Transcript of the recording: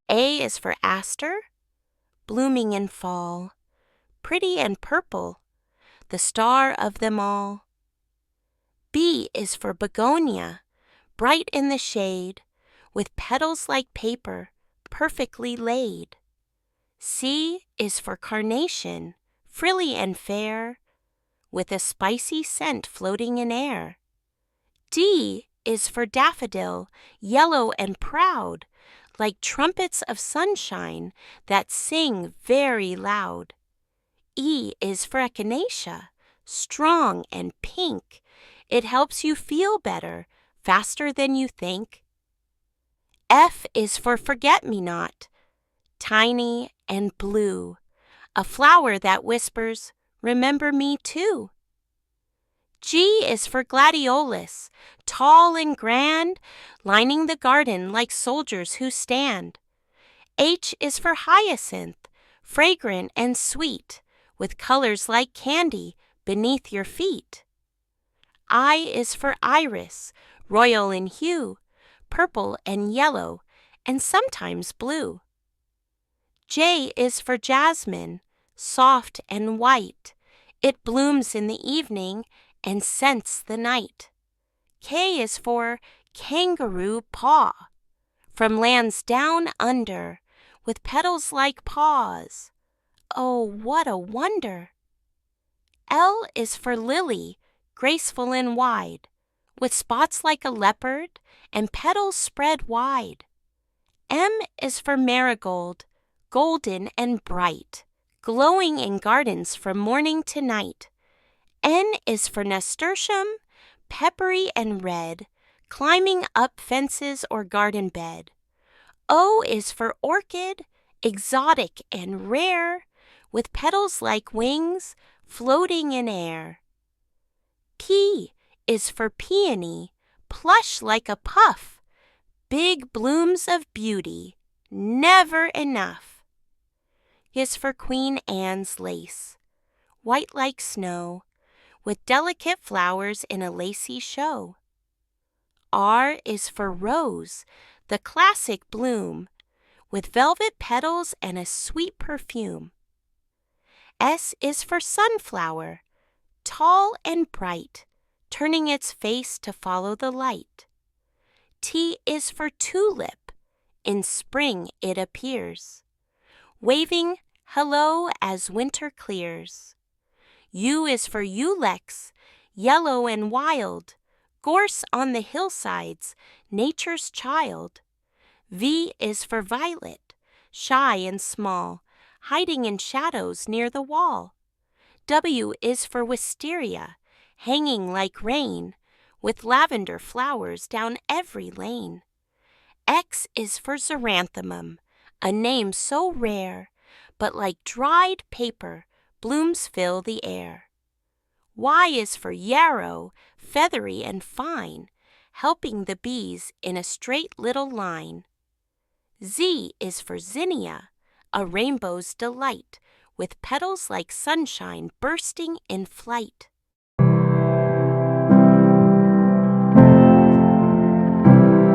A is for Aster, blooming in fall, pretty and purple, the star of them all. B is for Begonia, bright in the shade, with petals like paper, perfectly laid. C is for Carnation, frilly and fair, with a spicy scent floating in air. D is for Daffodil, yellow and proud, like trumpets of sunshine that sing very loud. E is for Echinacea, strong and pink. It helps you feel better, faster than you think. F is for Forget-me-not, tiny and blue, a flower that whispers, "Remember me too." G is for Gladiolus, tall and grand, lining the garden like soldiers who stand. H is for Hyacinth, fragrant and sweet, with colors like candy beneath your feet. I is for Iris, royal in hue, purple and yellow, and sometimes blue. J is for Jasmine, soft and white. It blooms in the evening and scents the night. K is for Kangaroo Paw, from lands down under, with petals like paws. Oh, what a wonder! L is for Lily, graceful and wide, with spots like a leopard and petals spread wide. M is for Marigold, golden and bright, glowing in gardens from morning to night. N is for Nasturtium, peppery and red, climbing up fences or garden bed. O is for Orchid, exotic and rare, with petals like wings floating in air. P is for Peony, plush like a puff, big blooms of beauty, never enough. Is for Queen Anne's lace, white like snow, with delicate flowers in a lacy show. R is for Rose, the classic bloom, with velvet petals and a sweet perfume. S is for Sunflower, tall and bright, turning its face to follow the light. T is for Tulip, in spring it appears, waving hello as winter clears. U is for Ulex, yellow and wild, gorse on the hillsides, nature's child. V is for Violet, shy and small, hiding in shadows near the wall. W is for Wisteria, hanging like rain, with lavender flowers down every lane. X is for Xeranthemum, a name so rare, but like dried paper, blooms fill the air. Y is for Yarrow, feathery and fine, helping the bees in a straight little line. Z is for Zinnia, a rainbow's delight, with petals like sunshine bursting in flight.